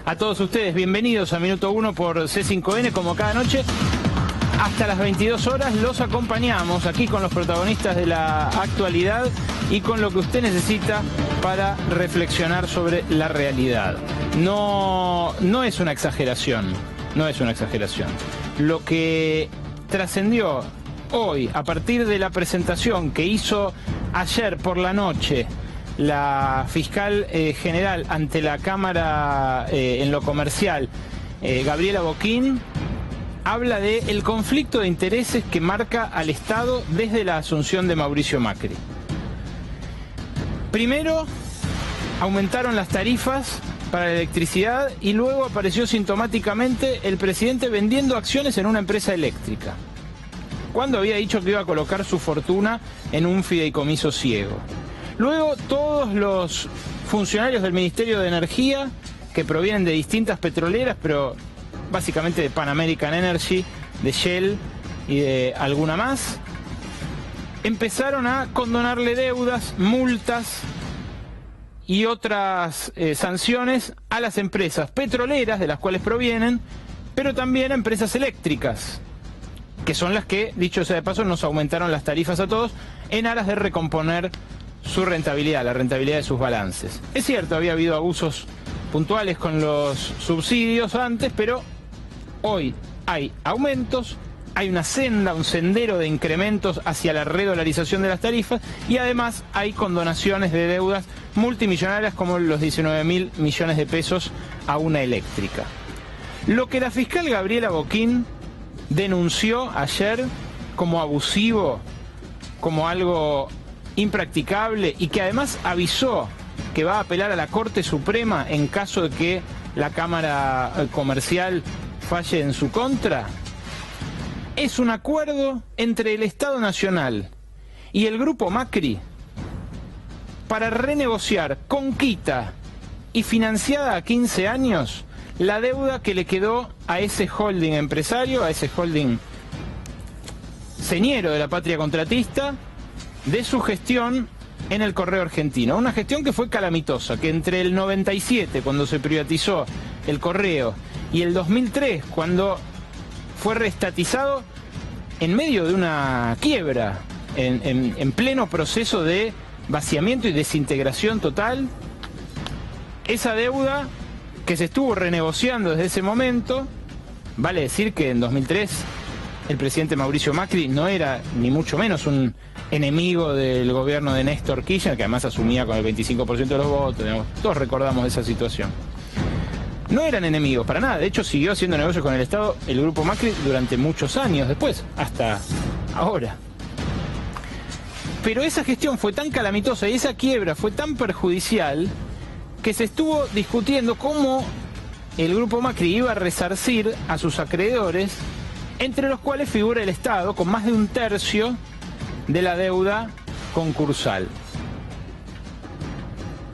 a todos ustedes. Bienvenidos a Minuto 1 por C5N, como cada noche. Hasta las 22 horas los acompañamos aquí con los protagonistas de la actualidad y con lo que usted necesita para reflexionar sobre la realidad. No es una exageración, no es una exageración. Lo que trascendió hoy, a partir de la presentación que hizo ayer por la noche la fiscal general ante la Cámara en lo comercial, Gabriela Boquín, habla del conflicto de intereses que marca al Estado desde la asunción de Mauricio Macri. Primero, aumentaron las tarifas para la electricidad y luego apareció sintomáticamente el presidente vendiendo acciones en una empresa eléctrica, cuando había dicho que iba a colocar su fortuna en un fideicomiso ciego. Luego, todos los funcionarios del Ministerio de Energía, que provienen de distintas petroleras, pero básicamente de Pan American Energy, de Shell y de alguna más, empezaron a condonarle deudas, multas y otras sanciones a las empresas petroleras de las cuales provienen, pero también a empresas eléctricas, que son las que, dicho sea de paso, nos aumentaron las tarifas a todos en aras de recomponer su rentabilidad, la rentabilidad de sus balances. Es cierto, había habido abusos puntuales con los subsidios antes, pero hoy hay aumentos, hay una senda, un sendero de incrementos hacia la redolarización de las tarifas y además hay condonaciones de deudas multimillonarias como los 19.000 millones de pesos a una eléctrica. Lo que la fiscal Gabriela Boquín denunció ayer como abusivo, como algo impracticable y que además avisó que va a apelar a la Corte Suprema en caso de que la Cámara Comercial falle en su contra, es un acuerdo entre el Estado Nacional y el Grupo Macri para renegociar con quita y financiada a 15 años la deuda que le quedó a ese holding empresario, a ese holding señero de la patria contratista, de su gestión en el Correo Argentino. Una gestión que fue calamitosa, que entre el 97, cuando se privatizó el Correo, y el 2003, cuando fue reestatizado, en medio de una quiebra, en pleno proceso de vaciamiento y desintegración total, esa deuda que se estuvo renegociando desde ese momento. Vale decir que en 2003 el presidente Mauricio Macri no era ni mucho menos un enemigo del gobierno de Néstor Kirchner, que además asumía con el 25% de los votos, digamos. Todos recordamos esa situación. No eran enemigos, para nada. De hecho, siguió haciendo negocios con el Estado el Grupo Macri durante muchos años después, hasta ahora. Pero esa gestión fue tan calamitosa y esa quiebra fue tan perjudicial que se estuvo discutiendo cómo el Grupo Macri iba a resarcir a sus acreedores, entre los cuales figura el Estado, con más de un tercio de la deuda concursal.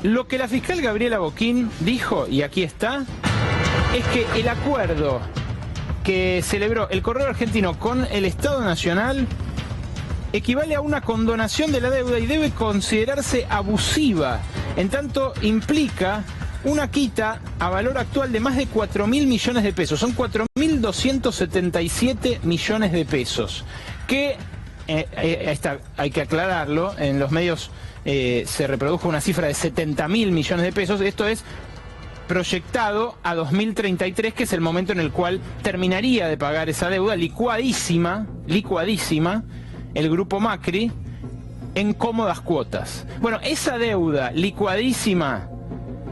Lo que la fiscal Gabriela Boquín dijo, y aquí está, es que el acuerdo que celebró el Correo Argentino con el Estado Nacional equivale a una condonación de la deuda y debe considerarse abusiva, en tanto implica una quita a valor actual de más de 4.000 millones de pesos. Son 4.277 millones de pesos, que hay que aclararlo, en los medios se reprodujo una cifra de 70.000 millones de pesos. Esto es proyectado a 2033, que es el momento en el cual terminaría de pagar esa deuda licuadísima, el Grupo Macri, en cómodas cuotas. Bueno, esa deuda licuadísima,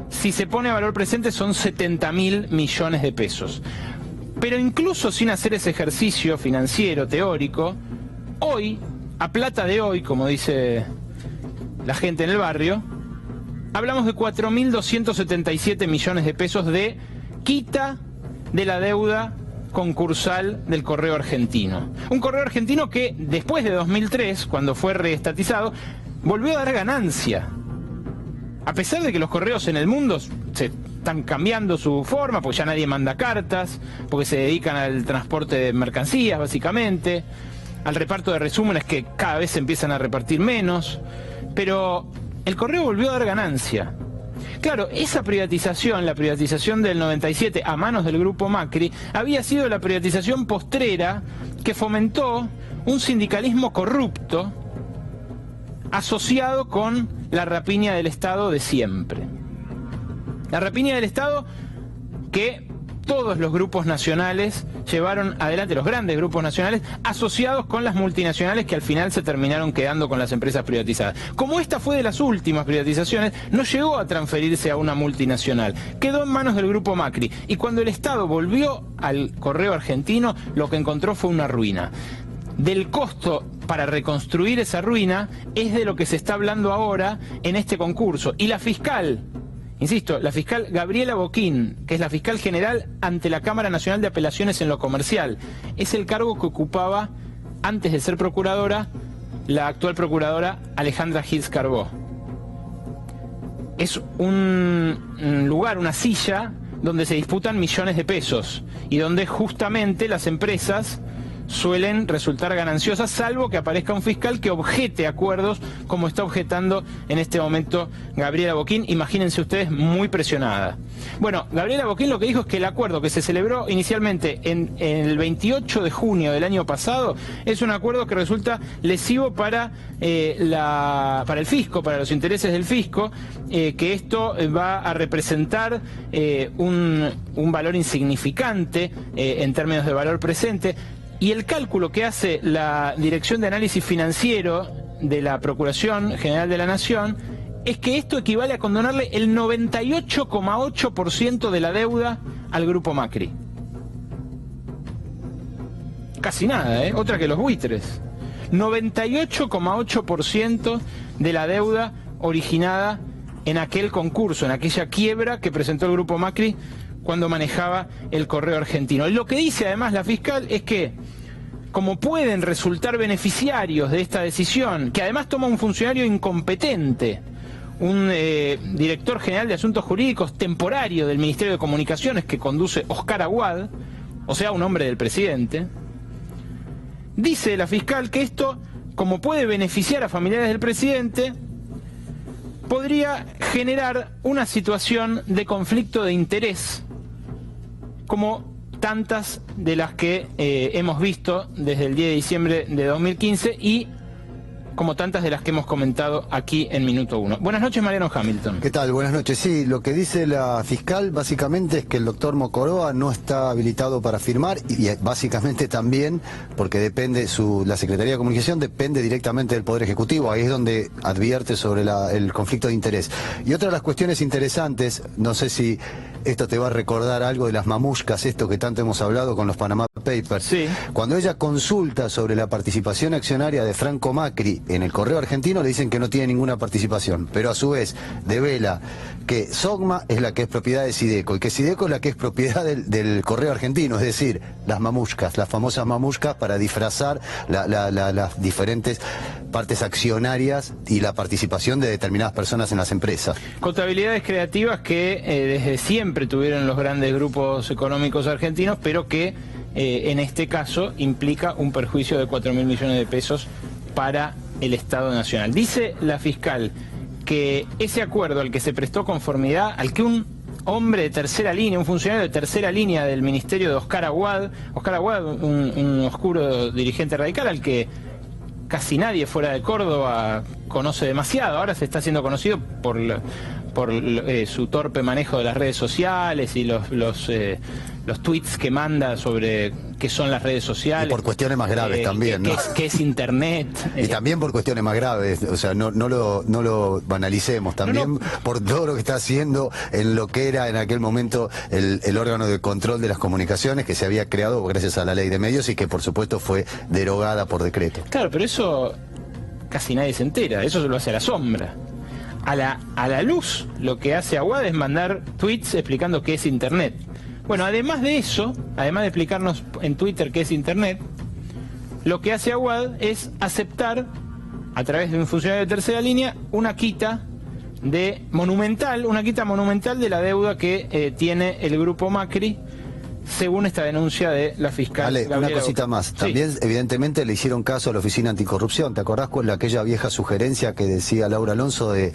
si se pone a valor presente, son 70.000 millones de pesos. Pero incluso sin hacer ese ejercicio financiero teórico, hoy, a plata de hoy, como dice la gente en el barrio, hablamos de 4.277 millones de pesos de quita de la deuda concursal del Correo Argentino. Un Correo Argentino que después de 2003, cuando fue reestatizado, volvió a dar ganancia. A pesar de que los correos en el mundo se están cambiando su forma, porque ya nadie manda cartas, porque se dedican al transporte de mercancías básicamente, al reparto de resúmenes que cada vez se empiezan a repartir menos, pero el correo volvió a dar ganancia. Claro, esa privatización, la privatización del 97 a manos del grupo Macri, había sido la privatización postrera que fomentó un sindicalismo corrupto asociado con la rapiña del Estado de siempre. La rapiña del Estado que todos los grupos nacionales llevaron adelante, los grandes grupos nacionales, asociados con las multinacionales que al final se terminaron quedando con las empresas privatizadas. Como esta fue de las últimas privatizaciones, no llegó a transferirse a una multinacional, quedó en manos del grupo Macri. Y cuando el Estado volvió al Correo Argentino, lo que encontró fue una ruina. Del costo para reconstruir esa ruina es de lo que se está hablando ahora en este concurso. Y la fiscal, insisto, la fiscal Gabriela Boquín, que es la fiscal general ante la Cámara Nacional de Apelaciones en lo Comercial, es el cargo que ocupaba, antes de ser procuradora, la actual procuradora Alejandra Gils Carbó. Es un lugar, una silla, donde se disputan millones de pesos y donde justamente las empresas suelen resultar gananciosas, salvo que aparezca un fiscal que objete acuerdos como está objetando en este momento Gabriela Boquín. Imagínense ustedes, muy presionada. Bueno, Gabriela Boquín lo que dijo es que el acuerdo que se celebró inicialmente en el 28 de junio del año pasado es un acuerdo que resulta lesivo para el fisco, para los intereses del fisco, que esto va a representar un valor insignificante en términos de valor presente. Y el cálculo que hace la Dirección de Análisis Financiero de la Procuración General de la Nación es que esto equivale a condonarle el 98,8% de la deuda al grupo Macri. Casi nada, ¿eh? Otra que los buitres. 98,8% de la deuda originada en aquel concurso, en aquella quiebra que presentó el grupo Macri cuando manejaba el Correo Argentino. Y lo que dice además la fiscal es que, como pueden resultar beneficiarios de esta decisión, que además toma un funcionario incompetente, un director general de Asuntos Jurídicos temporario del Ministerio de Comunicaciones que conduce Oscar Aguad, o sea, un hombre del presidente, dice la fiscal que esto, como puede beneficiar a familiares del presidente, podría generar una situación de conflicto de interés, como tantas de las que hemos visto desde el 10 de diciembre de 2015 y como tantas de las que hemos comentado aquí en Minuto 1. Buenas noches, Mariano Hamilton. ¿Qué tal? Buenas noches. Sí, lo que dice la fiscal básicamente es que el doctor Mocoroa no está habilitado para firmar y básicamente también porque depende, la Secretaría de Comunicación depende directamente del Poder Ejecutivo, ahí es donde advierte sobre el conflicto de interés. Y otra de las cuestiones interesantes, no sé si esto te va a recordar algo de las mamushkas, esto que tanto hemos hablado con los Panama Papers. Sí. Cuando ella consulta sobre la participación accionaria de Franco Macri en el Correo Argentino, le dicen que no tiene ninguna participación, pero a su vez devela que Sogma es la que es propiedad de Sideco y que Sideco es la que es propiedad del Correo Argentino, es decir, las mamushkas, las famosas mamushkas, para disfrazar las diferentes partes accionarias y la participación de determinadas personas en las empresas. Contabilidades creativas que desde siempre tuvieron los grandes grupos económicos argentinos, pero que en este caso implica un perjuicio de 4.000 millones de pesos para el Estado Nacional. Dice la fiscal que ese acuerdo al que se prestó conformidad, al que un hombre de tercera línea, un funcionario de tercera línea del ministerio de Oscar Aguad, un oscuro dirigente radical al que casi nadie fuera de Córdoba conoce demasiado, ahora se está haciendo conocido por su torpe manejo de las redes sociales y los tweets que manda sobre qué son las redes sociales. Y por cuestiones más graves también, ¿no? ¿Qué es Internet? Y también por cuestiones más graves, o sea, no lo banalicemos, también por todo lo que está haciendo en lo que era en aquel momento el órgano de control de las comunicaciones que se había creado gracias a la ley de medios y que por supuesto fue derogada por decreto. Claro, pero eso casi nadie se entera, eso se lo hace a la sombra. A la luz, lo que hace Aguad es mandar tweets explicando qué es Internet. Bueno, además de eso, además de explicarnos en Twitter qué es Internet, lo que hace Aguad es aceptar, a través de un funcionario de tercera línea, una quita monumental de la deuda que tiene el grupo Macri, según esta denuncia de la fiscal. Ale, una cosita más. También, sí, evidentemente, le hicieron caso a la Oficina Anticorrupción. ¿Te acordás con aquella vieja sugerencia que decía Laura Alonso de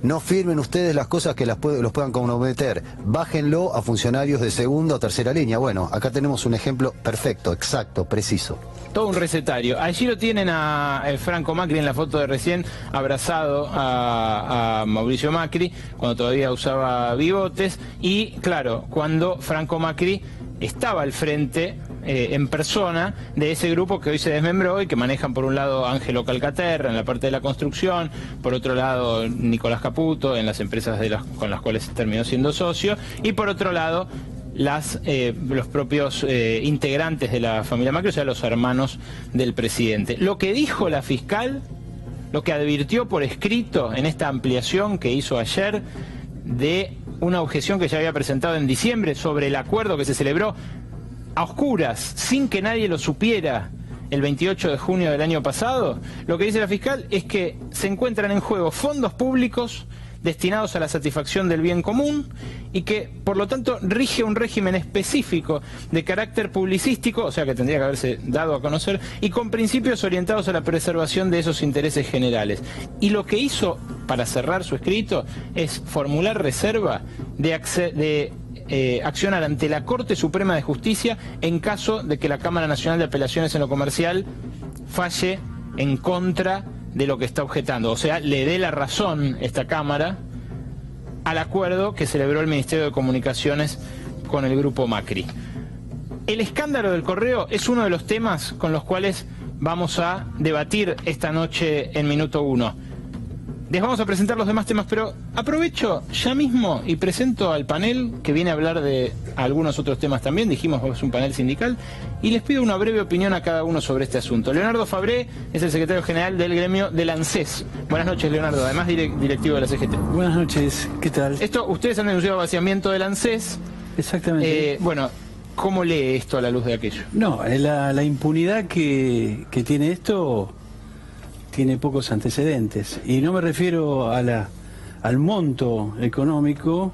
no firmen ustedes las cosas que los puedan comprometer, bájenlo a funcionarios de segunda o tercera línea. Bueno, acá tenemos un ejemplo perfecto, exacto, preciso. Todo un recetario. Allí lo tienen a Franco Macri en la foto de recién, abrazado a Mauricio Macri, cuando todavía usaba bigotes, y claro, cuando Franco Macri estaba al frente en persona de ese grupo que hoy se desmembró y que manejan por un lado Ángelo Calcaterra en la parte de la construcción, por otro lado Nicolás Caputo en las empresas con las cuales terminó siendo socio, y por otro lado los propios integrantes de la familia Macri, o sea, los hermanos del presidente. Lo que dijo la fiscal, lo que advirtió por escrito en esta ampliación que hizo ayer de una objeción que ya había presentado en diciembre sobre el acuerdo que se celebró a oscuras, sin que nadie lo supiera, el 28 de junio del año pasado, lo que dice la fiscal es que se encuentran en juego fondos públicos destinados a la satisfacción del bien común y que, por lo tanto, rige un régimen específico de carácter publicístico, o sea que tendría que haberse dado a conocer, y con principios orientados a la preservación de esos intereses generales. Y lo que hizo, para cerrar su escrito, es formular reserva de accionar ante la Corte Suprema de Justicia en caso de que la Cámara Nacional de Apelaciones en lo Comercial falle en contra de lo que está objetando, o sea, le dé la razón esta Cámara al acuerdo que celebró el Ministerio de Comunicaciones con el Grupo Macri. El escándalo del correo es uno de los temas con los cuales vamos a debatir esta noche en Minuto 1. Les vamos a presentar los demás temas, pero aprovecho ya mismo y presento al panel que viene a hablar de algunos otros temas también. Dijimos que es un panel sindical y les pido una breve opinión a cada uno sobre este asunto. Leonardo Fabré es el secretario general del gremio del ANSES. Buenas noches, Leonardo, además directivo de la CGT. Buenas noches, ¿qué tal? Ustedes han denunciado vaciamiento del ANSES. Exactamente. Bueno, ¿cómo lee esto a la luz de aquello? No, la impunidad que tiene esto tiene pocos antecedentes. Y no me refiero al monto económico,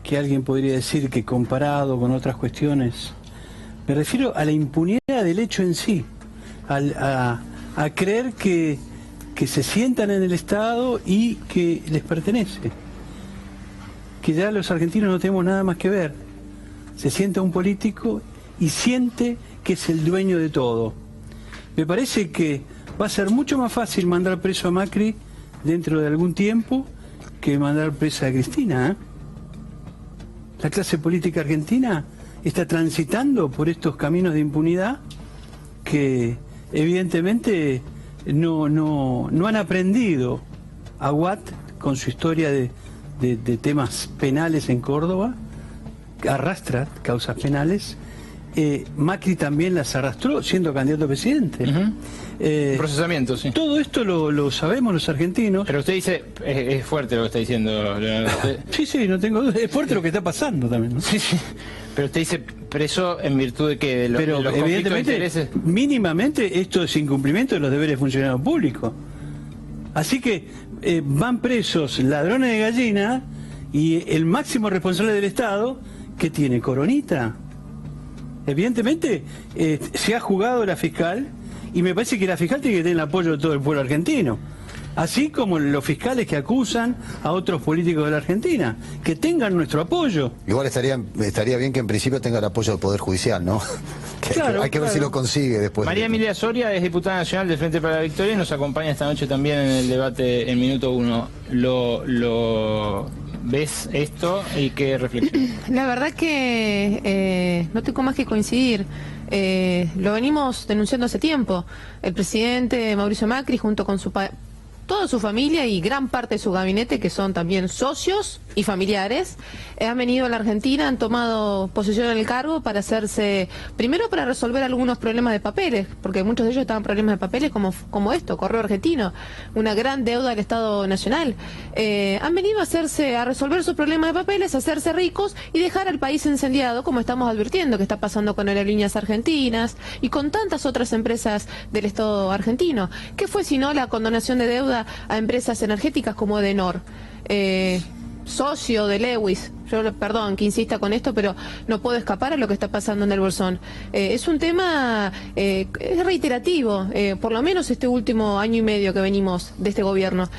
que alguien podría decir que comparado con otras cuestiones. Me refiero a la impunidad del hecho en sí, a creer que se sientan en el Estado y que les pertenece. Que ya los argentinos no tenemos nada más que ver. Se sienta un político y siente que es el dueño de todo. Me parece que va a ser mucho más fácil mandar preso a Macri dentro de algún tiempo que mandar presa a Cristina. La clase política argentina está transitando por estos caminos de impunidad que evidentemente no han aprendido. Aguad, con su historia de temas penales en Córdoba, arrastra causas penales. Macri también las arrastró siendo candidato a presidente. Procesamiento, sí. Todo esto lo sabemos los argentinos. Pero usted dice, es fuerte lo que está diciendo, Leonardo. Sí, no tengo duda. Es fuerte lo que está pasando también, ¿no? Sí. Pero usted dice preso en virtud de que de los evidentemente, de intereses. Mínimamente esto es incumplimiento de los deberes de funcionarios públicos. Así que van presos ladrones de gallina y el máximo responsable del Estado, que tiene coronita. Evidentemente se ha jugado la fiscal y me parece que la fiscal tiene que tener el apoyo de todo el pueblo argentino. Así como los fiscales que acusan a otros políticos de la Argentina, que tengan nuestro apoyo. Igual estaría bien que en principio tenga el apoyo del Poder Judicial, ¿no? Claro, hay que ver si lo consigue después. María Emilia Soria es diputada nacional del Frente para la Victoria y nos acompaña esta noche también en el debate en Minuto 1. ¿Lo ves esto y qué reflexión? La verdad que no tengo más que coincidir. Lo venimos denunciando hace tiempo. El presidente Mauricio Macri, junto con toda su familia y gran parte de su gabinete, que son también socios y familiares, han venido a la Argentina, han tomado posesión en el cargo para hacerse, primero para resolver algunos problemas de papeles, porque muchos de ellos estaban problemas de papeles como esto, Correo Argentino, una gran deuda del Estado Nacional. Han venido a resolver sus problemas de papeles, a hacerse ricos y dejar al país incendiado, como estamos advirtiendo que está pasando con Aerolíneas Argentinas y con tantas otras empresas del Estado argentino. ¿Qué fue sino la condonación de deuda a empresas energéticas como Edenor, socio de Lewis, yo perdón que insista con esto, pero no puedo escapar a lo que está pasando en el Bolsón. Es un tema es reiterativo, por lo menos este último año y medio que venimos de este gobierno.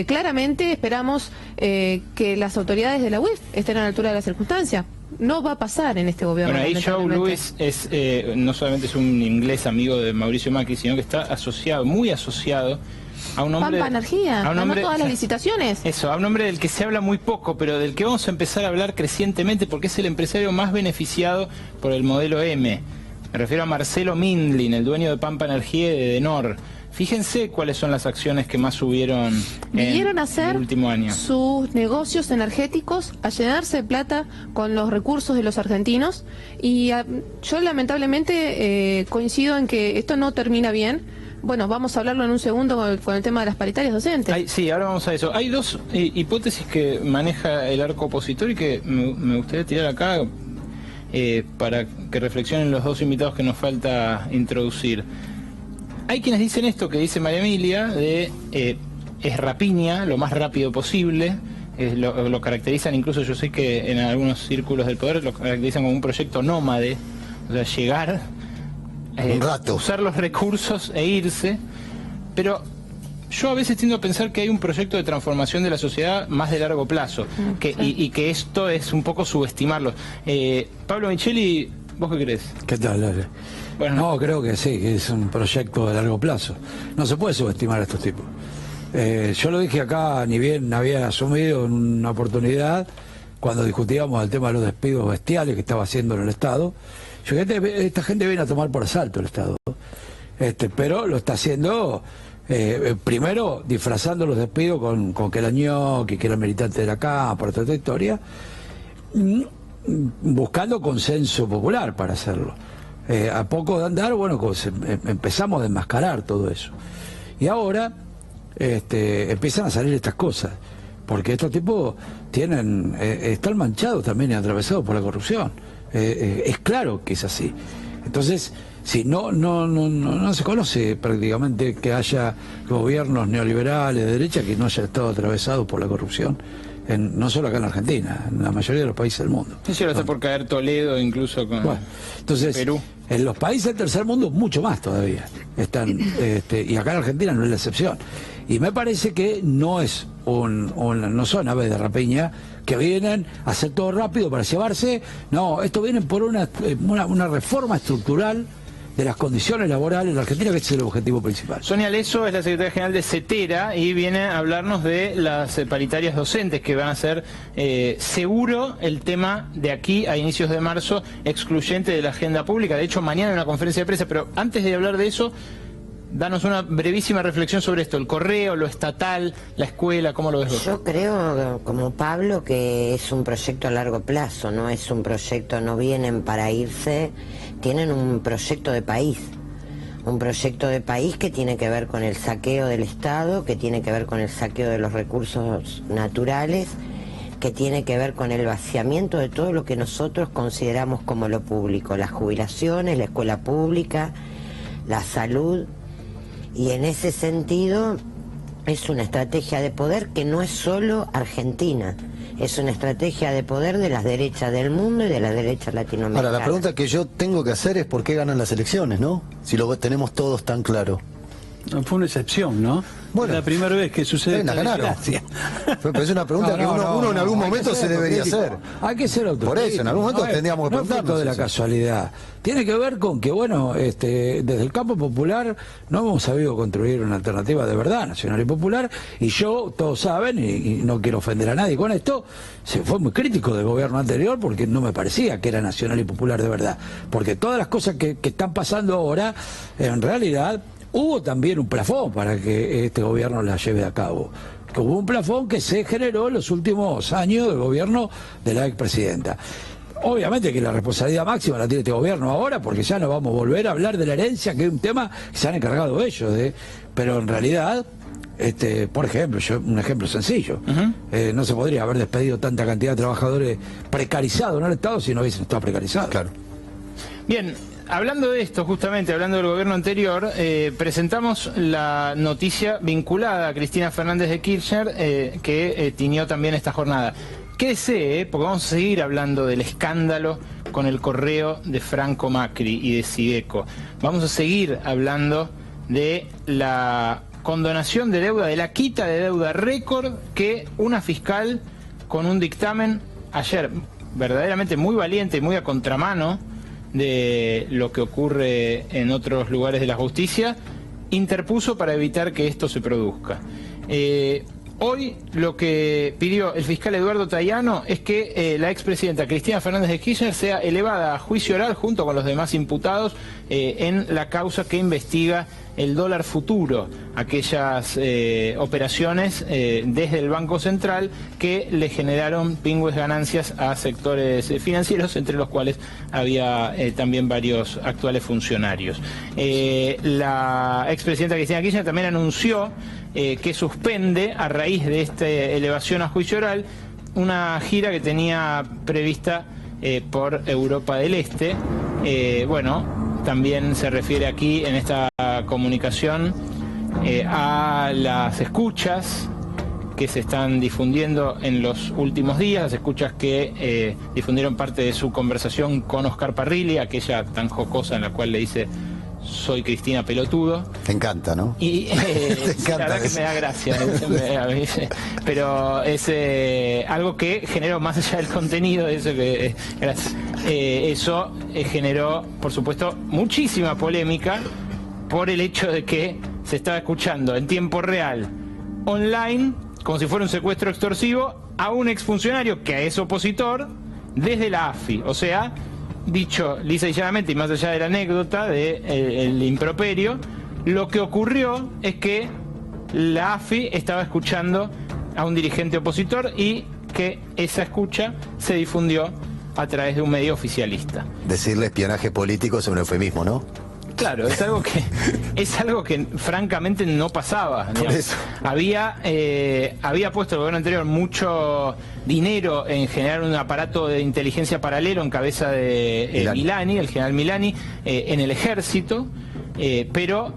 Claramente esperamos que las autoridades de la UIF estén a la altura de las circunstancias. No va a pasar en este gobierno. Bueno, ahí Joe Louis es, no solamente es un inglés amigo de Mauricio Macri, sino que está asociado, muy asociado a un hombre... Pampa Energía, a un hombre, todas las licitaciones. Eso, a un hombre del que se habla muy poco, pero del que vamos a empezar a hablar crecientemente porque es el empresario más beneficiado por el modelo M. Me refiero a Marcelo Mindlin, el dueño de Pampa Energía y de Denor. Fíjense cuáles son las acciones que más subieron Vinieron a hacer el último año. Sus negocios energéticos, a llenarse de plata con los recursos de los argentinos, y yo lamentablemente coincido en que esto no termina bien. Bueno, vamos a hablarlo en un segundo con el tema de las paritarias docentes. Sí, ahora vamos a eso. Hay dos hipótesis que maneja el arco opositor y que me gustaría tirar acá para que reflexionen los dos invitados que nos falta introducir. Hay quienes dicen esto que dice María Emilia, de es rapiña, lo más rápido posible, lo caracterizan, incluso yo sé que en algunos círculos del poder lo caracterizan como un proyecto nómade, o sea, llegar, un rato, usar los recursos e irse, pero yo a veces tiendo a pensar que hay un proyecto de transformación de la sociedad más de largo plazo, y que esto es un poco subestimarlo. Pablo Micheli, ¿vos qué crees? ¿Qué tal, Lore? Bueno, no, creo que sí, que es un proyecto de largo plazo. No se puede subestimar a estos tipos. Yo lo dije acá, ni bien había asumido en una oportunidad, cuando discutíamos el tema de los despidos bestiales que estaba haciendo en el Estado. Yo dije, esta gente viene a tomar por asalto el Estado. Pero lo está haciendo, primero, disfrazando los despidos con que era ñoqui, que era militante de la Cámara, por toda esta historia, buscando consenso popular para hacerlo. A poco de andar, bueno, empezamos a desmascarar todo eso. Y ahora empiezan a salir estas cosas, porque estos tipos están manchados también y atravesados por la corrupción. Es claro que es así. Entonces, si no se conoce prácticamente que haya gobiernos neoliberales de derecha que no haya estado atravesados por la corrupción. No solo acá en Argentina, en la mayoría de los países del mundo. Sí, ahora está por caer Toledo incluso con entonces, Perú. En los países del tercer mundo mucho más todavía están, y acá en Argentina no es la excepción. Y me parece que no son aves de rapiña que vienen a hacer todo rápido para llevarse. No, esto viene por una reforma estructural de las condiciones laborales en la Argentina, que ese es el objetivo principal. Sonia Leso es la secretaria general de CETERA y viene a hablarnos de las paritarias docentes, que van a ser seguro el tema de aquí a inicios de marzo, excluyente de la agenda pública. De hecho, mañana hay una conferencia de prensa, pero antes de hablar de eso, danos una brevísima reflexión sobre esto, el correo, lo estatal, la escuela, ¿cómo lo ves vos? Yo creo, como Pablo, que es un proyecto a largo plazo, no es un proyecto, no vienen para irse, tienen un proyecto de país. Un proyecto de país que tiene que ver con el saqueo del Estado, que tiene que ver con el saqueo de los recursos naturales, que tiene que ver con el vaciamiento de todo lo que nosotros consideramos como lo público, las jubilaciones, la escuela pública, la salud. Y en ese sentido es una estrategia de poder que no es solo argentina, es una estrategia de poder de las derechas del mundo y de las derechas latinoamericanas. Ahora, la pregunta que yo tengo que hacer es por qué ganan las elecciones, ¿no? Si lo tenemos todos tan claro. No, fue una excepción, ¿no? Bueno, es la primera vez que sucede esta desgracia. Pero es una pregunta que uno en algún momento se debería hacer. Hay que ser autocrítico. Por eso, en algún momento tendríamos que preguntarnos. No es fruto de la casualidad. Tiene que ver con que, bueno, desde el campo popular no hemos sabido construir una alternativa de verdad, nacional y popular, y yo, todos saben, y no quiero ofender a nadie con esto, se fue muy crítico del gobierno anterior porque no me parecía que era nacional y popular de verdad. Porque todas las cosas que están pasando ahora, en realidad, hubo también un plafón para que este gobierno la lleve a cabo. Hubo un plafón que se generó en los últimos años del gobierno de la expresidenta. Obviamente que la responsabilidad máxima la tiene este gobierno ahora, porque ya no vamos a volver a hablar de la herencia, que es un tema que se han encargado ellos. Pero en realidad, por ejemplo, un ejemplo sencillo, no se podría haber despedido tanta cantidad de trabajadores precarizados en el Estado si no hubiesen estado precarizados. Claro. Bien. Hablando de esto, justamente, hablando del gobierno anterior, presentamos la noticia vinculada a Cristina Fernández de Kirchner, que tiñó también esta jornada. quédese, porque vamos a seguir hablando del escándalo con el correo de Franco Macri y de Sideco. Vamos a seguir hablando de la condonación de deuda, de la quita de deuda récord que una fiscal con un dictamen ayer verdaderamente muy valiente y muy a contramano de lo que ocurre en otros lugares de la justicia, interpuso para evitar que esto se produzca. Hoy lo que pidió el fiscal Eduardo Tayano es que la expresidenta Cristina Fernández de Kirchner sea elevada a juicio oral junto con los demás imputados en la causa que investiga el dólar futuro, aquellas operaciones desde el Banco Central que le generaron pingües ganancias a sectores financieros, entre los cuales había también varios actuales funcionarios. La expresidenta Cristina Kirchner también anunció que suspende, a raíz de esta elevación a juicio oral, una gira que tenía prevista por Europa del Este. Bueno, también se refiere aquí en esta comunicación a las escuchas que se están difundiendo en los últimos días, las escuchas que difundieron parte de su conversación con Oscar Parrilli, aquella tan jocosa en la cual le dice: soy Cristina pelotudo. Te encanta, ¿no? Y la verdad que me da gracia, pero es algo que generó, más allá del contenido, eso que eso generó, por supuesto, muchísima polémica por el hecho de que se estaba escuchando en tiempo real, online, como si fuera un secuestro extorsivo, a un exfuncionario que es opositor desde la AFI, o sea, dicho lisa y llanamente, y más allá de la anécdota del improperio, lo que ocurrió es que la AFI estaba escuchando a un dirigente opositor y que esa escucha se difundió a través de un medio oficialista. Decirle espionaje político es un eufemismo, ¿no? Claro, es algo que francamente no pasaba. Había puesto el gobierno anterior mucho dinero en generar un aparato de inteligencia paralelo en cabeza de Milani, el general Milani, en el ejército, pero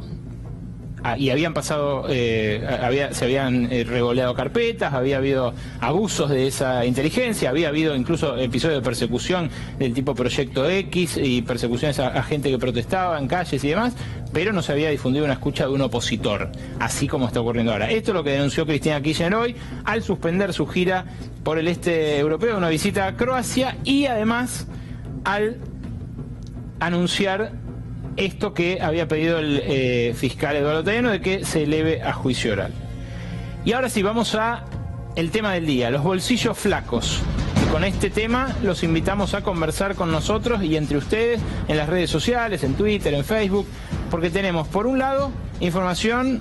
y habían pasado, se habían revoleado carpetas, había habido abusos de esa inteligencia, había habido incluso episodios de persecución del tipo Proyecto X y persecuciones a gente que protestaba en calles y demás, pero no se había difundido una escucha de un opositor, así como está ocurriendo ahora. Esto es lo que denunció Cristina Kirchner hoy al suspender su gira por el este europeo, una visita a Croacia, y además al anunciar esto que había pedido el fiscal Eduardo Tayano, de que se eleve a juicio oral. Y ahora sí, vamos a el tema del día, los bolsillos flacos. Y con este tema los invitamos a conversar con nosotros y entre ustedes en las redes sociales, en Twitter, en Facebook, porque tenemos, por un lado, información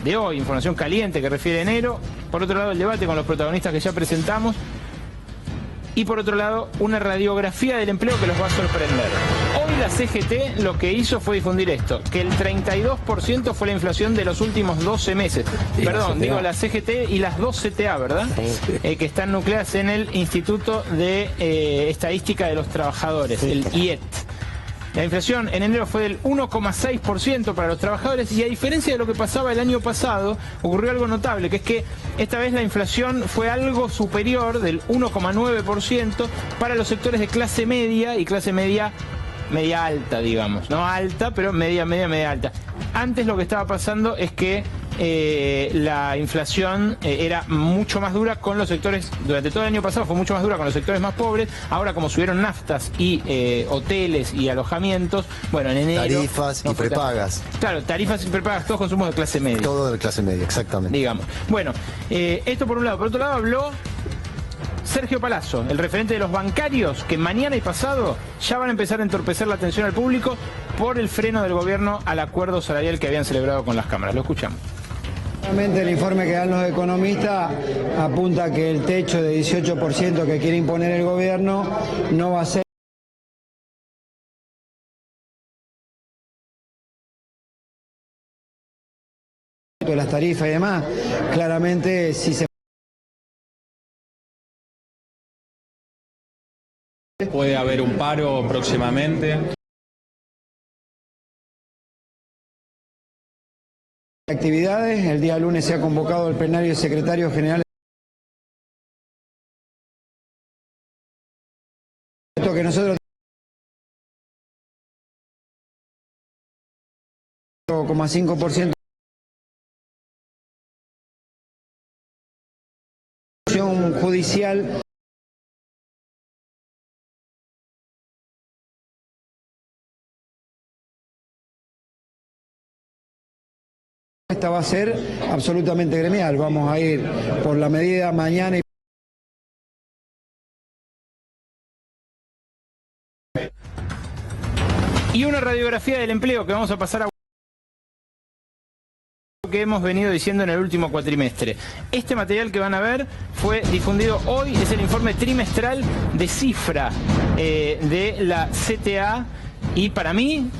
de hoy, información caliente que refiere a enero, por otro lado el debate con los protagonistas que ya presentamos, y por otro lado una radiografía del empleo que los va a sorprender. Hoy la CGT lo que hizo fue difundir esto, que el 32% fue la inflación de los últimos 12 meses. Perdón, digo la CGT y las dos CTA, ¿verdad? Sí. Que están nucleadas en el Instituto de Estadística de los Trabajadores, sí, el IET. La inflación en enero fue del 1,6% para los trabajadores, y a diferencia de lo que pasaba el año pasado, ocurrió algo notable, que es que esta vez la inflación fue algo superior, del 1,9%, para los sectores de clase media y clase media alta, digamos. No alta, pero media alta. Antes lo que estaba pasando es que la inflación era mucho más dura con los sectores, durante todo el año pasado fue mucho más dura con los sectores más pobres. Ahora, como subieron naftas y hoteles y alojamientos, bueno, en enero... Tarifas y prepagas. Claro, tarifas y prepagas, todos consumos de clase media. Todo de clase media, exactamente. Digamos. Bueno, esto por un lado. Por otro lado habló Sergio Palazzo, el referente de los bancarios, que mañana y pasado ya van a empezar a entorpecer la atención al público por el freno del gobierno al acuerdo salarial que habían celebrado con las cámaras. Lo escuchamos. Realmente el informe que dan los economistas apunta que el techo de 18% que quiere imponer el gobierno no va a ser de las tarifas y demás. Claramente, si se puede haber un paro próximamente. Actividades, el día lunes se ha convocado el plenario secretario general nosotros 0,5% judicial. Esta va a ser absolutamente gremial. Vamos a ir por la medida mañana. Y una radiografía del empleo que vamos a pasar a que hemos venido diciendo en el último cuatrimestre. Este material que van a ver fue difundido hoy, es el informe trimestral de cifra de la CTA y para mí,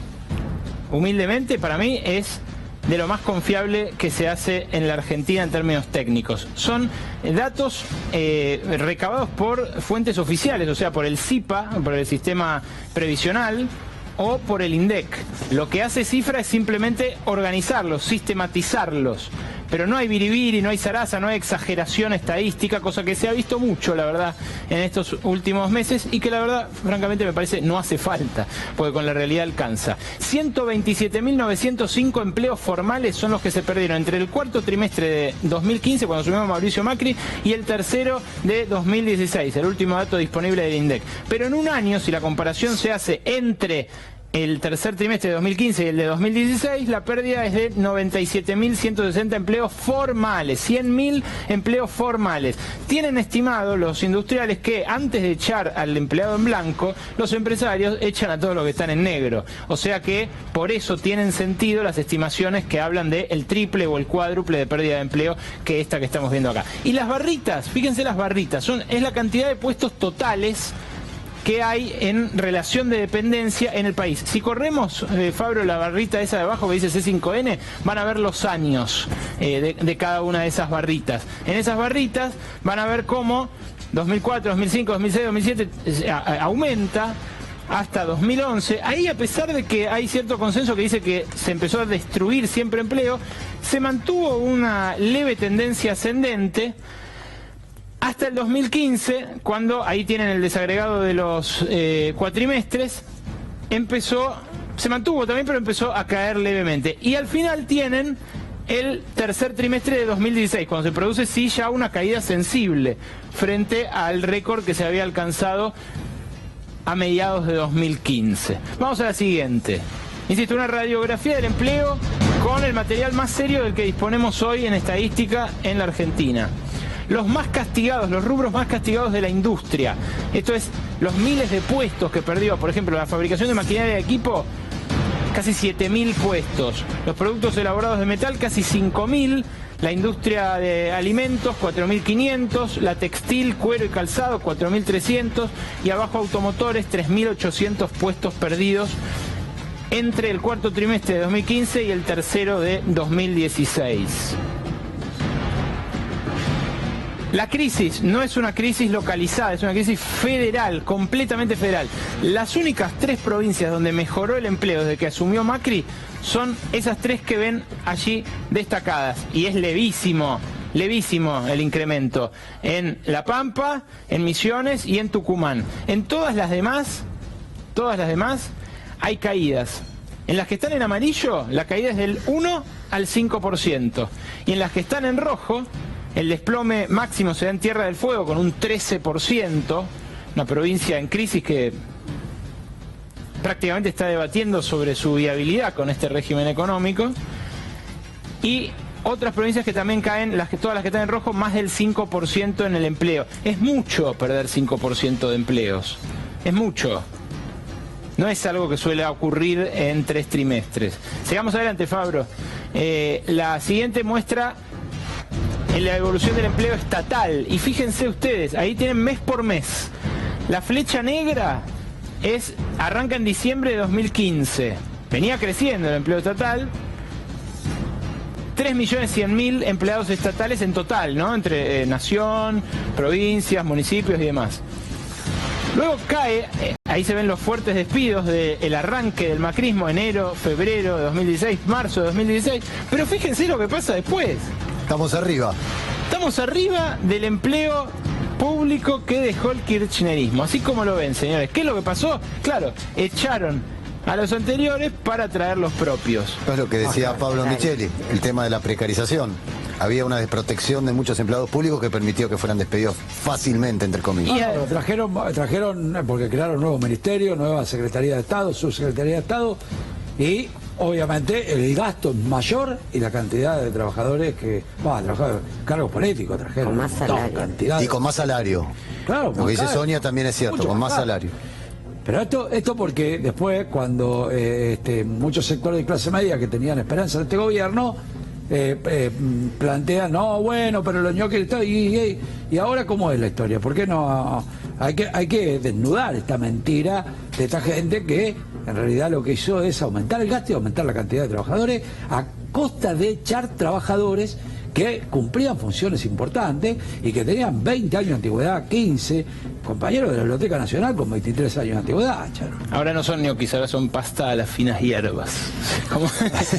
humildemente, para mí es de lo más confiable que se hace en la Argentina en términos técnicos. Son datos recabados por fuentes oficiales, o sea, por el SIPA, por el sistema previsional, o por el INDEC. Lo que hace cifra es simplemente organizarlos, sistematizarlos. Pero no hay biribiri, no hay zaraza, no hay exageración estadística, cosa que se ha visto mucho, la verdad, en estos últimos meses y que la verdad, francamente, me parece no hace falta, porque con la realidad alcanza. 127.905 empleos formales son los que se perdieron entre el cuarto trimestre de 2015, cuando asumió Mauricio Macri, y el tercero de 2016, el último dato disponible del INDEC. Pero en un año, si la comparación se hace entre el tercer trimestre de 2015 y el de 2016, la pérdida es de 97.160 empleos formales, 100.000 empleos formales. Tienen estimado los industriales que antes de echar al empleado en blanco, los empresarios echan a todos los que están en negro. O sea que por eso tienen sentido las estimaciones que hablan de el triple o el cuádruple de pérdida de empleo que esta que estamos viendo acá. Y las barritas, fíjense las barritas, es la cantidad de puestos totales que hay en relación de dependencia en el país. Si corremos, Fabro, la barrita esa de abajo que dice C5N, van a ver los años de cada una de esas barritas. En esas barritas van a ver cómo 2004, 2005, 2006, 2007 aumenta hasta 2011. Ahí, a pesar de que hay cierto consenso que dice que se empezó a destruir siempre empleo, se mantuvo una leve tendencia ascendente hasta el 2015, cuando ahí tienen el desagregado de los cuatrimestres, se mantuvo también, pero empezó a caer levemente. Y al final tienen el tercer trimestre de 2016, cuando se produce sí ya una caída sensible frente al récord que se había alcanzado a mediados de 2015. Vamos a la siguiente. Insisto, una radiografía del empleo con el material más serio del que disponemos hoy en estadística en la Argentina. Los más castigados, los rubros más castigados de la industria. Esto es, los miles de puestos que perdió, por ejemplo, la fabricación de maquinaria de equipo, casi 7.000 puestos. Los productos elaborados de metal, casi 5.000. La industria de alimentos, 4.500. La textil, cuero y calzado, 4.300. Y abajo automotores, 3.800 puestos perdidos entre el cuarto trimestre de 2015 y el tercero de 2016. La crisis no es una crisis localizada, es una crisis federal, completamente federal. Las únicas 3 provincias donde mejoró el empleo desde que asumió Macri son esas 3 que ven allí destacadas. Y es levísimo el incremento. En La Pampa, en Misiones y en Tucumán. En todas las demás hay caídas. En las que están en amarillo, la caída es del 1 al 5%. Y en las que están en rojo, el desplome máximo se da en Tierra del Fuego con un 13%, una provincia en crisis que prácticamente está debatiendo sobre su viabilidad con este régimen económico. Y otras provincias que también caen, todas las que están en rojo, más del 5% en el empleo. Es mucho perder 5% de empleos, es mucho. No es algo que suele ocurrir en 3 trimestres. Sigamos adelante, Fabro. La siguiente muestra en la evolución del empleo estatal. Y fíjense ustedes, ahí tienen mes por mes. La flecha negra arranca en diciembre de 2015. Venía creciendo el empleo estatal. 3.100.000 empleados estatales en total, ¿no? Entre nación, provincias, municipios y demás. Luego cae, ahí se ven los fuertes despidos del arranque del macrismo, enero, febrero de 2016, marzo de 2016. Pero fíjense lo que pasa después. Estamos arriba. Estamos arriba del empleo público que dejó el kirchnerismo. Así como lo ven, señores. ¿Qué es lo que pasó? Claro, echaron a los anteriores para traer los propios. Es lo que decía Pablo Micheli, el tema de la precarización. Había una desprotección de muchos empleados públicos que permitió que fueran despedidos fácilmente, entre comillas. Pero trajeron, porque crearon nuevos ministerios, nueva Secretaría de Estado, Subsecretaría de Estado, y obviamente el gasto es mayor y la cantidad de trabajadores cargos políticos trajeron. Con más salario. Y con más salario. Claro, Lo que dice Sonia también es cierto, con más salario. Pero esto porque después, cuando muchos sectores de clase media que tenían esperanza en este gobierno, plantean, no, bueno, pero los ñoquis y ahora ¿cómo es la historia? ¿Por qué no? Hay que desnudar esta mentira de esta gente que en realidad lo que hizo es aumentar el gasto y aumentar la cantidad de trabajadores a costa de echar trabajadores que cumplían funciones importantes y que tenían 20 años de antigüedad, 15, compañeros de la Biblioteca Nacional con 23 años de antigüedad. Charo. Ahora no son ñoquis, ahora son pasta a las finas hierbas.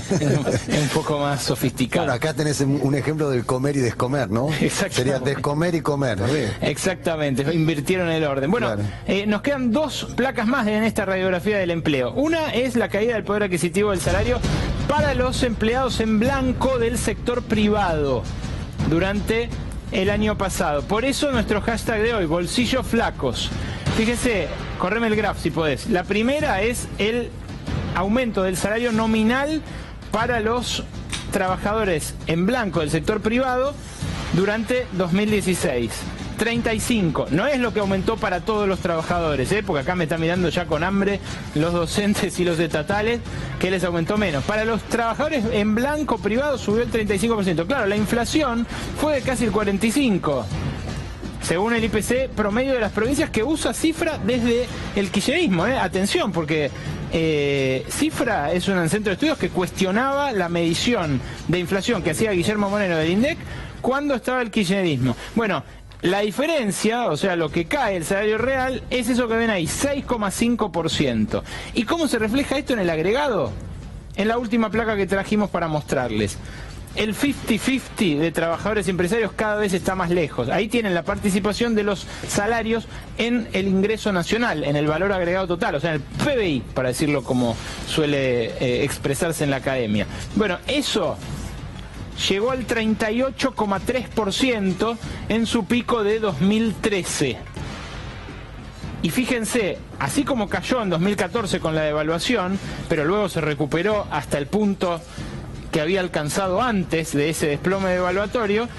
Es un poco más sofisticado. Bueno, acá tenés un ejemplo del comer y descomer, ¿no? Exactamente. Sería descomer y comer. Exactamente, invirtieron el orden. Bueno, claro. Nos quedan dos placas más en esta radiografía del empleo. Una es la caída del poder adquisitivo del salario para los empleados en blanco del sector privado durante el año pasado. Por eso nuestro hashtag de hoy, bolsillos flacos. Fíjese, correme el graph si podés. La primera es el aumento del salario nominal para los trabajadores en blanco del sector privado durante 2016. 35, no es lo que aumentó para todos los trabajadores, porque acá me están mirando ya con hambre los docentes y los estatales, que les aumentó menos. Para los trabajadores en blanco privado subió el 35%. Claro, la inflación fue de casi el 45%, según el IPC promedio de las provincias, que usa cifra desde el kirchnerismo. Atención, porque Cifra es un centro de estudios que cuestionaba la medición de inflación que hacía Guillermo Moreno del INDEC cuando estaba el kirchnerismo. Bueno, la diferencia, o sea, lo que cae el salario real, es eso que ven ahí, 6,5%. ¿Y cómo se refleja esto en el agregado? En la última placa que trajimos para mostrarles. El 50-50 de trabajadores y empresarios cada vez está más lejos. Ahí tienen la participación de los salarios en el ingreso nacional, en el valor agregado total, o sea, en el PBI, para decirlo como suele expresarse en la academia. Bueno, eso llegó al 38,3% en su pico de 2013. Y fíjense, así como cayó en 2014 con la devaluación, pero luego se recuperó hasta el punto que había alcanzado antes de ese desplome devaluatorio,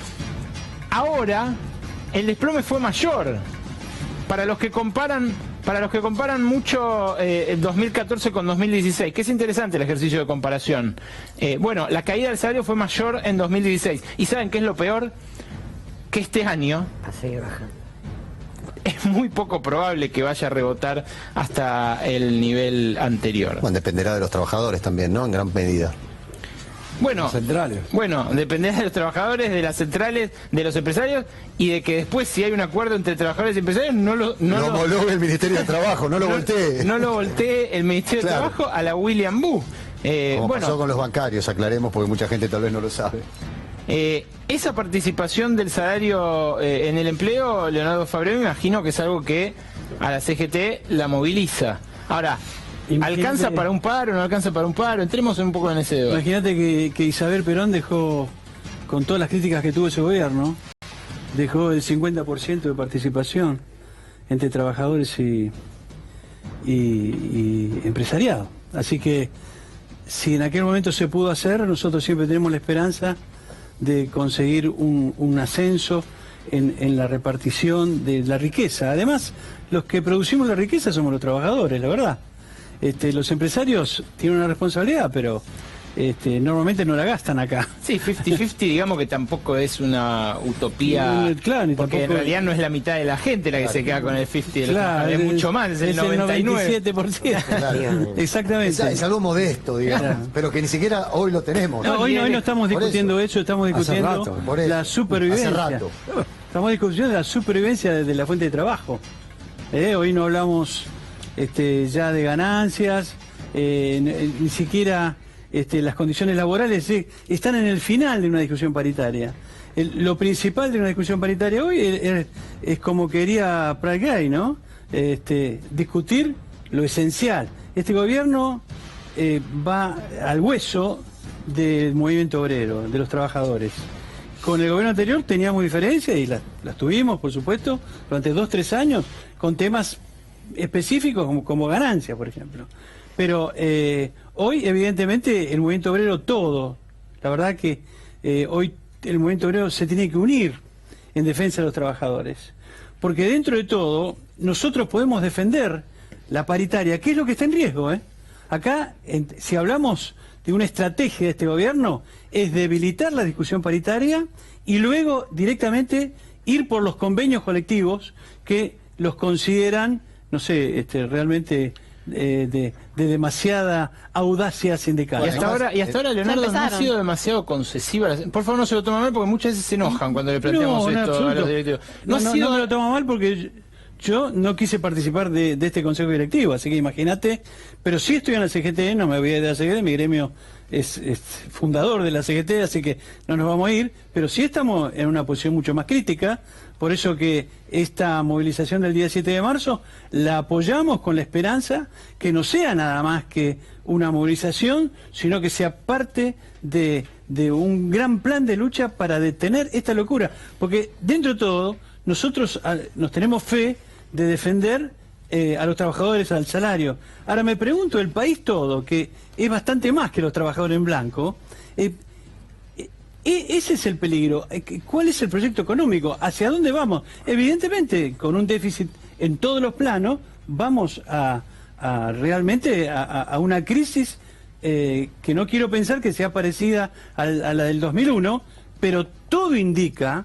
ahora el desplome fue mayor. Para los que comparan mucho 2014 con 2016, que es interesante el ejercicio de comparación. Bueno, la caída del salario fue mayor en 2016. ¿Y saben qué es lo peor? Que este año es muy poco probable que vaya a rebotar hasta el nivel anterior. Bueno, dependerá de los trabajadores también, ¿no? En gran medida. Bueno, dependerá de los trabajadores, de las centrales, de los empresarios, y de que después, si hay un acuerdo entre trabajadores y empresarios, no lo homologue el Ministerio de Trabajo, no lo voltee. No lo voltee el Ministerio de Trabajo a la William Boo. Como pasó con los bancarios, aclaremos, porque mucha gente tal vez no lo sabe. Esa participación del salario en el empleo, Leonardo Fabreo, me imagino que es algo que a la CGT la moviliza. Ahora, ¿alcanza para un paro, no alcanza para un paro? Entremos un poco en ese debate. Imagínate que Isabel Perón dejó, con todas las críticas que tuvo ese gobierno, dejó el 50% de participación entre trabajadores y empresariado. Así que, si en aquel momento se pudo hacer, nosotros siempre tenemos la esperanza de conseguir un ascenso en la repartición de la riqueza. Además, los que producimos la riqueza somos los trabajadores, la verdad. Los empresarios tienen una responsabilidad, pero normalmente no la gastan acá. Sí, 50-50 digamos que tampoco es una utopía, claro, porque en realidad no es la mitad de la gente la que se queda con el 50%, claro, es mucho más, es el 99%. 97%. Claro. Exactamente. Es algo modesto, digamos, pero que ni siquiera hoy lo tenemos. No, hoy no estamos discutiendo eso, estamos discutiendo la supervivencia. Hace rato. Estamos discutiendo la supervivencia de la fuente de trabajo. Hoy no hablamos ya de ganancias, ni siquiera las condiciones laborales están en el final de una discusión paritaria. Lo principal de una discusión paritaria hoy es es como quería Prat Gay, ¿no? Discutir lo esencial. Este gobierno va al hueso del movimiento obrero, de los trabajadores. Con el gobierno anterior teníamos diferencias y las tuvimos, por supuesto, durante 2-3 años, con temas específicos como ganancias, por ejemplo. Pero hoy, evidentemente, el movimiento obrero todo, la verdad que hoy el movimiento obrero se tiene que unir en defensa de los trabajadores. Porque dentro de todo, nosotros podemos defender la paritaria, que es lo que está en riesgo, ¿eh? Acá, si hablamos de una estrategia de este gobierno, es debilitar la discusión paritaria y luego directamente ir por los convenios colectivos que los consideran, no sé, realmente de demasiada audacia sindical. Y hasta ahora Leonardo no ha sido demasiado concesiva. Por favor, no se lo toma mal porque muchas veces se enojan cuando le planteamos esto a los directivos. No me lo toma mal porque yo no quise participar de este consejo directivo, así que imagínate, pero sí estoy en la CGT, no me voy a ir de la CGT, mi gremio es fundador de la CGT, así que no nos vamos a ir, pero sí estamos en una posición mucho más crítica, por eso que esta movilización del día 7 de marzo la apoyamos con la esperanza que no sea nada más que una movilización, sino que sea parte de un gran plan de lucha para detener esta locura, porque dentro de todo nosotros nos tenemos fe de defender a los trabajadores al salario. Ahora me pregunto, el país todo, que es bastante más que los trabajadores en blanco, ese es el peligro. ¿Cuál es el proyecto económico? ¿Hacia dónde vamos? Evidentemente, con un déficit en todos los planos, vamos realmente a una crisis que no quiero pensar que sea parecida a la del 2001, pero todo indica...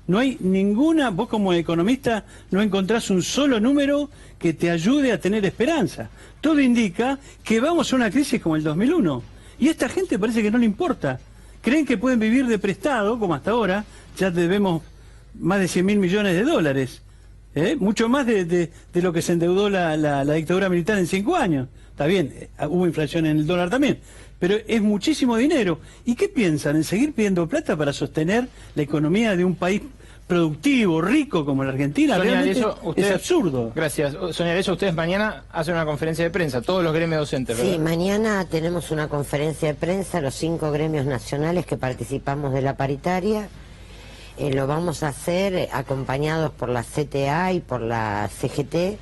No hay ninguna, vos como economista no encontrás un solo número que te ayude a tener esperanza. Todo indica que vamos a una crisis como el 2001. Y a esta gente parece que no le importa. Creen que pueden vivir de prestado, como hasta ahora, ya debemos más de 100.000 millones de dólares. Mucho más de lo que se endeudó la dictadura militar en 5 años. Está bien, hubo inflación en el dólar también. Pero es muchísimo dinero. ¿Y qué piensan? ¿En seguir pidiendo plata para sostener la economía de un país productivo, rico como la Argentina? Sonia Realmente Arezzo, es absurdo. Gracias. Sonia Arezzo, ustedes mañana hacen una conferencia de prensa, todos los gremios docentes, ¿verdad? Sí, mañana tenemos una conferencia de prensa, los 5 gremios nacionales que participamos de la paritaria. Lo vamos a hacer acompañados por la CTA y por la CGT,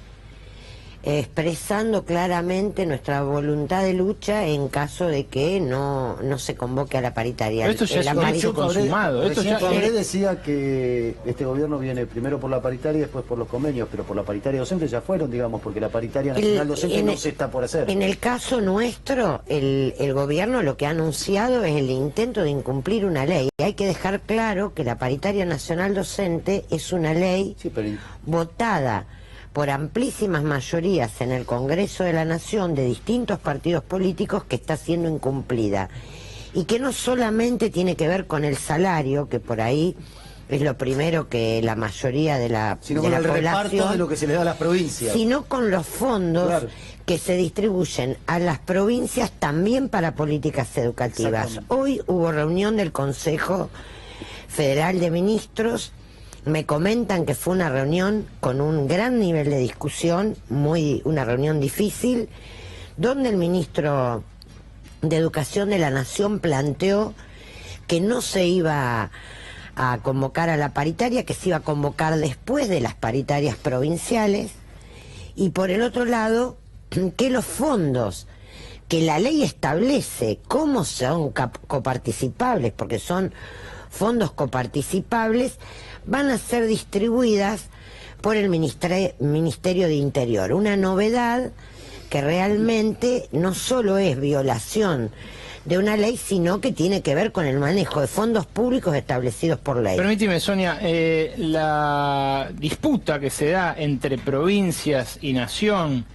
expresando claramente nuestra voluntad de lucha en caso de que no se convoque a la paritaria. Pero esto ya es un hecho consumado. Recién Fabré decía que este gobierno viene primero por la paritaria y después por los convenios, pero por la paritaria docente ya fueron, digamos, porque la paritaria nacional docente no se está por hacer. En el caso nuestro, el gobierno lo que ha anunciado es el intento de incumplir una ley. Hay que dejar claro que la paritaria nacional docente es una ley votada por amplísimas mayorías en el Congreso de la Nación de distintos partidos políticos, que está siendo incumplida. Y que no solamente tiene que ver con el salario, que por ahí es lo primero que la mayoría de la sino con el reparto de lo que se le da a las provincias. Sino con los fondos que se distribuyen a las provincias también para políticas educativas. Hoy hubo reunión del Consejo Federal de Ministros. Me comentan que fue una reunión con un gran nivel de discusión, una reunión difícil, donde el ministro de Educación de la Nación planteó que no se iba a convocar a la paritaria, que se iba a convocar después de las paritarias provinciales, y por el otro lado, que los fondos que la ley establece cómo son coparticipables, porque son fondos coparticipables, van a ser distribuidas por el Ministerio de Interior. Una novedad que realmente no solo es violación de una ley, sino que tiene que ver con el manejo de fondos públicos establecidos por ley. Permíteme, Sonia, la disputa que se da entre provincias y nación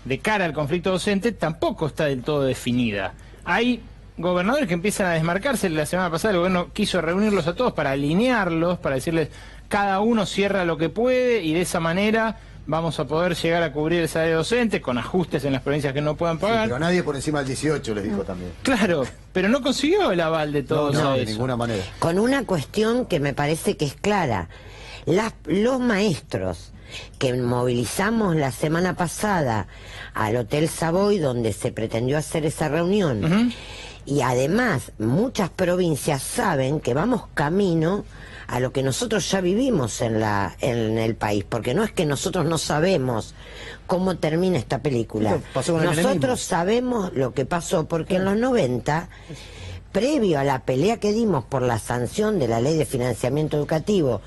de cara al conflicto docente tampoco está del todo definida. Hay gobernadores que empiezan a desmarcarse. La semana pasada el gobierno quiso reunirlos a todos para alinearlos, para decirles cada uno cierra lo que puede y de esa manera vamos a poder llegar a cubrir el salario docente con ajustes en las provincias que no puedan pagar. Sí, pero nadie por encima del 18 les dijo también. Claro, pero no consiguió el aval de todos. No, de ninguna manera. Con una cuestión que me parece que es clara. Los maestros que movilizamos la semana pasada al Hotel Savoy, donde se pretendió hacer esa reunión, y además muchas provincias saben que vamos camino a lo que nosotros ya vivimos en el país, porque no es que nosotros no sabemos cómo termina esta película. Nosotros sabemos lo que pasó, porque en los 90, previo a la pelea que dimos por la sanción de la Ley de Financiamiento Educativo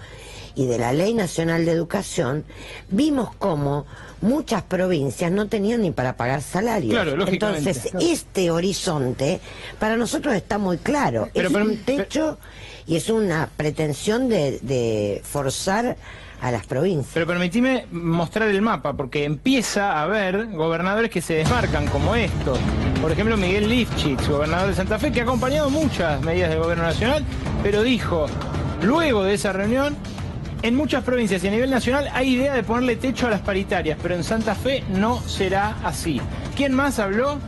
y de la Ley Nacional de Educación, vimos cómo muchas provincias no tenían ni para pagar salarios. Claro, lógicamente. Entonces, este horizonte para nosotros está muy claro. Es un techo y es una pretensión de forzar a las provincias. Pero permitime mostrar el mapa, porque empieza a haber gobernadores que se desmarcan como estos. Por ejemplo, Miguel Lifchitz, gobernador de Santa Fe, que ha acompañado muchas medidas del gobierno nacional, pero dijo, luego de esa reunión, en muchas provincias y a nivel nacional hay idea de ponerle techo a las paritarias, pero en Santa Fe no será así. ¿Quién más habló?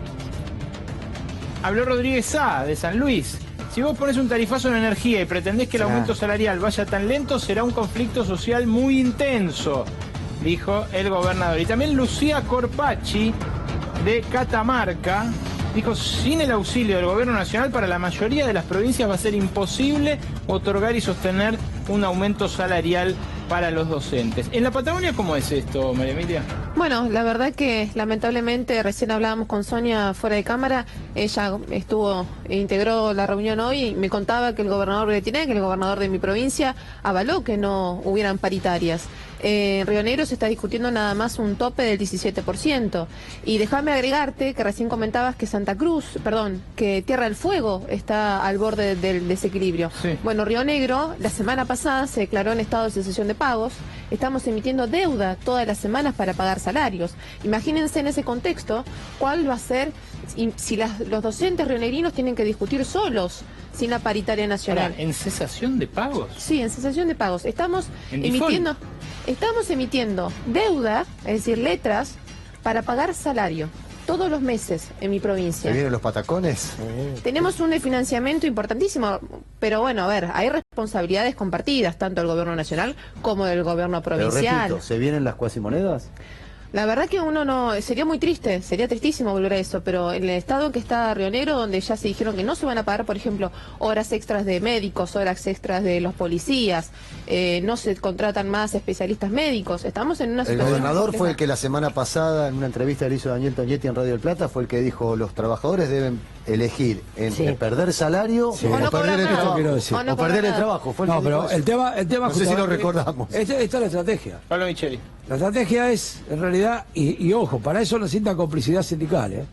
Habló Rodríguez Sá, de San Luis. Si vos pones un tarifazo en energía y pretendés que el aumento salarial vaya tan lento, será un conflicto social muy intenso, dijo el gobernador. Y también Lucía Corpacci, de Catamarca, dijo, sin el auxilio del gobierno nacional, para la mayoría de las provincias va a ser imposible otorgar y sostener un aumento salarial para los docentes. ¿En la Patagonia cómo es esto, María Emilia? Bueno, la verdad que lamentablemente, recién hablábamos con Sonia fuera de cámara, ella integró la reunión hoy y me contaba que el gobernador Bretinec, el gobernador de mi provincia, avaló que no hubieran paritarias. En Río Negro se está discutiendo nada más un tope del 17%. Y déjame agregarte que recién comentabas que que Tierra del Fuego está al borde del desequilibrio. Sí. Bueno, Río Negro, la semana pasada se declaró en estado de cesación de pagos. Estamos emitiendo deuda todas las semanas para pagar salarios. Imagínense en ese contexto cuál va a ser si los docentes rionegrinos tienen que discutir solos sin la paritaria nacional. ¿En cesación de pagos? Sí, en cesación de pagos. Estamos emitiendo deuda, es decir, letras, para pagar salario todos los meses en mi provincia. ¿Se vienen los patacones? Tenemos un financiamiento importantísimo, pero bueno, a ver, hay responsabilidades compartidas, tanto del gobierno nacional como del gobierno provincial. Pero repito, ¿se vienen las cuasimonedas? La verdad que uno no, sería muy triste, sería tristísimo volver a eso, pero en el estado en que está Río Negro, donde ya se dijeron que no se van a pagar, por ejemplo, horas extras de médicos, horas extras de los policías, no se contratan más especialistas médicos, estamos en una situación... El gobernador compleja. fue el que la semana pasada, en una entrevista que le hizo Daniel Tognetti en Radio del Plata, fue el que dijo, los trabajadores deben elegir entre perder salario O no perder el cobrar trabajo. nada. O no O perder cobrar el nada. trabajo. Fue No, que pero dijo el eso. tema No sé si lo justamente- recordamos. Esta es la estrategia. Pablo Micheli. La estrategia es, en realidad, y ojo, para eso necesita complicidad sindical, ¿eh?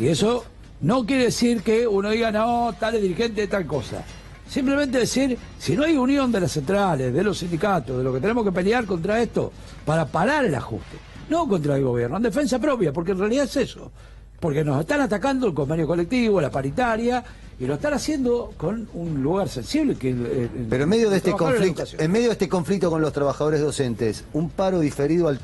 Y eso no quiere decir que uno diga, no, tal es dirigente de tal cosa. Simplemente decir, si no hay unión de las centrales, de los sindicatos, de lo que tenemos que pelear contra esto, para parar el ajuste, no contra el gobierno, en defensa propia, porque en realidad es eso. Porque nos están atacando el convenio colectivo, la paritaria, y lo están haciendo con un lugar sensible que Pero en medio de este trabajador de la conflicto, educación. en medio de este conflicto con los trabajadores docentes, un paro diferido al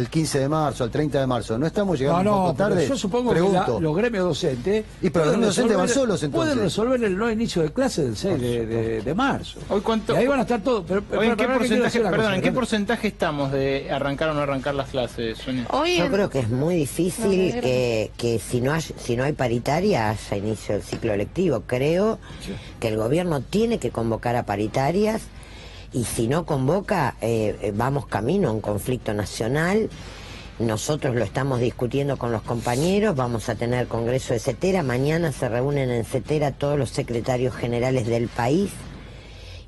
15 de marzo, al 30 de marzo, ¿no estamos llegando un poco pero tarde? yo supongo Pregunto. que los gremios docentes... Y pero los gremios docentes van resolver- solos, entonces. Pueden resolver el no inicio de clase del 6 de marzo. Hoy cuánto- Y ahí van a estar todos. Pero, Hoy, ¿en qué pará, que quiero decir porcentaje, una perdón, cosa, ¿en qué ¿no? porcentaje estamos de arrancar o no arrancar las clases, Sonia? Hoy Yo en- creo que es muy difícil No, que si no hay paritaria haya inicio del ciclo lectivo. Creo que el gobierno tiene que convocar a paritarias y si no convoca, vamos camino a un conflicto nacional. Nosotros lo estamos discutiendo con los compañeros, vamos a tener congreso de CETERA, mañana se reúnen en CETERA todos los secretarios generales del país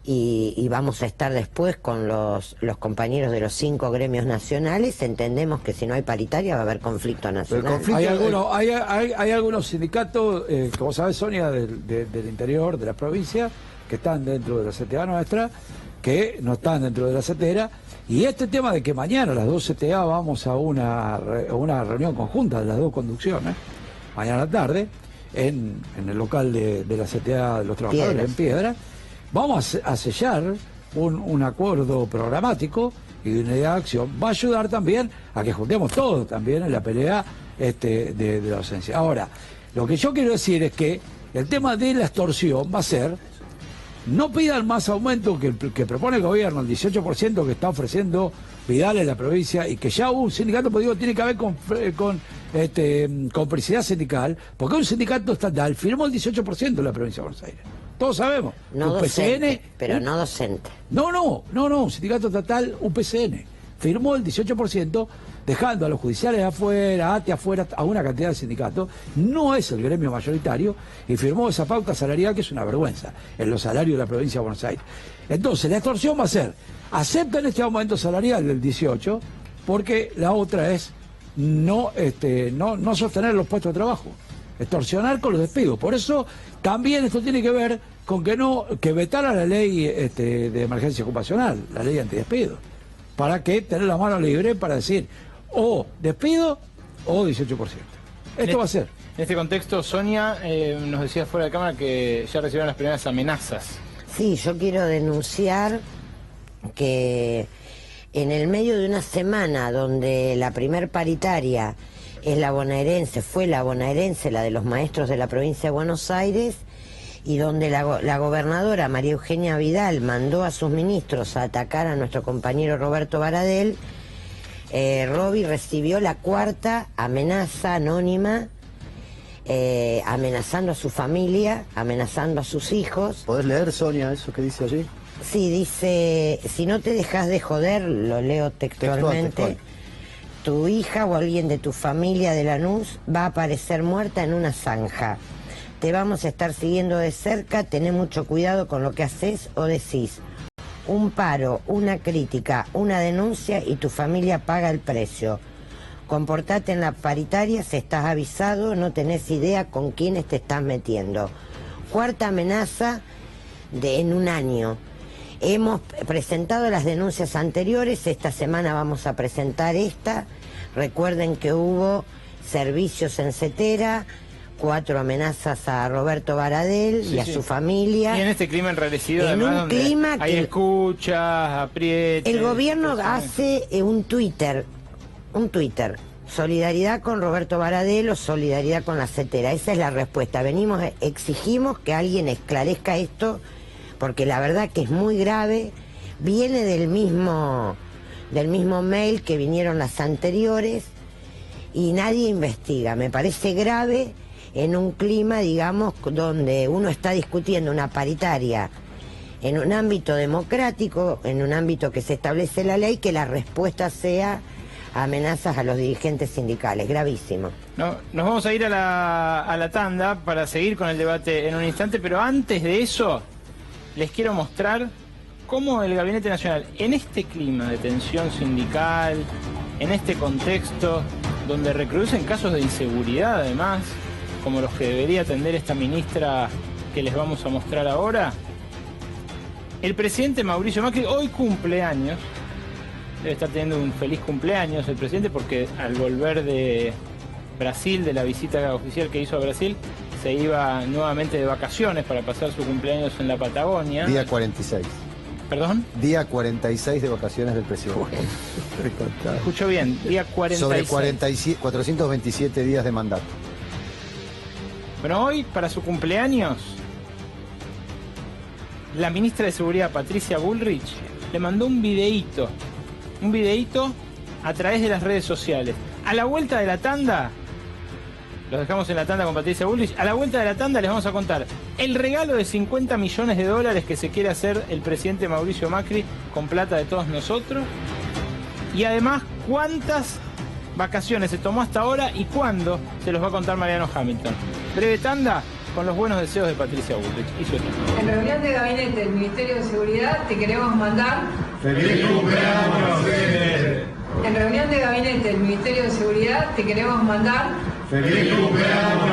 y vamos a estar después con los compañeros de los 5 gremios nacionales. Entendemos que si no hay paritaria va a haber conflicto nacional. conflicto- Hay algunos sindicatos, como sabes, Sonia, del interior, de la provincia, que están dentro de la CTA nuestra, que no están dentro de la CETERA, y este tema de que mañana a las 2 CTA vamos a una reunión conjunta de las dos conducciones, mañana a la tarde, en el local de la CTA de los trabajadores Piedras. en Piedra, vamos a sellar un acuerdo programático y de unidad de acción. Va a ayudar también a que juntemos todos también en la pelea de la docencia. Ahora, lo que yo quiero decir es que el tema de la extorsión va a ser no pidan más aumento que propone el gobierno, el 18% que está ofreciendo Vidal en la provincia, y que ya hubo un sindicato, pues digo, tiene que haber complicidad sindical, porque un sindicato estatal firmó el 18% en la provincia de Buenos Aires. Todos sabemos. No docente, pero no docente. No, un sindicato estatal, UPCN, firmó el 18%, dejando a los judiciales afuera, ATE afuera, a una cantidad de sindicatos. No es el gremio mayoritario, y firmó esa pauta salarial que es una vergüenza en los salarios de la provincia de Buenos Aires. Entonces, la extorsión va a ser, aceptan este aumento salarial del 18%, porque la otra es no sostener los puestos de trabajo, extorsionar con los despidos. Por eso también esto tiene que ver con que vetara la ley de emergencia ocupacional, la ley antidespido, para que tener la mano libre para decir o despido o 18%. Esto va a ser. En este contexto, Sonia nos decía fuera de cámara que ya recibieron las primeras amenazas. Sí, yo quiero denunciar que en el medio de una semana donde la primer paritaria es la bonaerense, fue la bonaerense, la de los maestros de la provincia de Buenos Aires, y donde la gobernadora María Eugenia Vidal mandó a sus ministros a atacar a nuestro compañero Roberto Baradel, Roby recibió la cuarta amenaza anónima, amenazando a su familia, amenazando a sus hijos. ¿Podés leer, Sonia, eso que dice allí? Sí, dice, si no te dejas de joder, lo leo textualmente, textual. Tu hija o alguien de tu familia de Lanús va a aparecer muerta en una zanja. Te vamos a estar siguiendo de cerca, tené mucho cuidado con lo que haces o decís. Un paro, una crítica, una denuncia y tu familia paga el precio. Comportate en la paritaria, si estás avisado, no tenés idea con quiénes te estás metiendo. Cuarta amenaza en un año. Hemos presentado las denuncias anteriores, esta semana vamos a presentar esta. Recuerden que hubo servicios en Cetera, 4 amenazas a Roberto Baradel y a su familia. Y en este clima enrarecido, en además, un donde clima hay escuchas, aprietes. El gobierno hace un Twitter, solidaridad con Roberto Baradel o solidaridad con la Cetera. Esa es la respuesta. Exigimos que alguien esclarezca esto, porque la verdad que es muy grave. Viene del mismo mail que vinieron las anteriores y nadie investiga. Me parece grave en un clima, digamos, donde uno está discutiendo una paritaria en un ámbito democrático, en un ámbito que se establece la ley, que la respuesta sea amenazas a los dirigentes sindicales. Gravísimo. No, nos vamos a ir a la tanda para seguir con el debate en un instante, pero antes de eso les quiero mostrar cómo el Gabinete Nacional, en este clima de tensión sindical, en este contexto donde recrudecen casos de inseguridad además, como los que debería atender esta ministra que les vamos a mostrar ahora, el presidente Mauricio Macri hoy cumple años. Debe estar teniendo un feliz cumpleaños el presidente, porque al volver de Brasil, de la visita oficial que hizo a Brasil, se iba nuevamente de vacaciones para pasar su cumpleaños en la Patagonia. Día 46. ¿Perdón? Día 46 de vacaciones del presidente. Escucho bien, día 46. Sobre 427 días de mandato. Bueno, hoy, para su cumpleaños, la ministra de Seguridad, Patricia Bullrich, le mandó un videíto a través de las redes sociales. A la vuelta de la tanda, los dejamos en la tanda con Patricia Bullrich, a la vuelta de la tanda les vamos a contar el regalo de $50 millones que se quiere hacer el presidente Mauricio Macri con plata de todos nosotros, y además cuántas vacaciones se tomó hasta ahora y cuándo, se los va a contar Mariano Hamilton. Breve tanda con los buenos deseos de Patricia Bullrich y su equipo. En reunión de gabinete del Ministerio de Seguridad te queremos mandar... ¡Feliz cumpleaños, Fede! En reunión de gabinete del Ministerio de Seguridad te queremos mandar... ¡Feliz cumpleaños!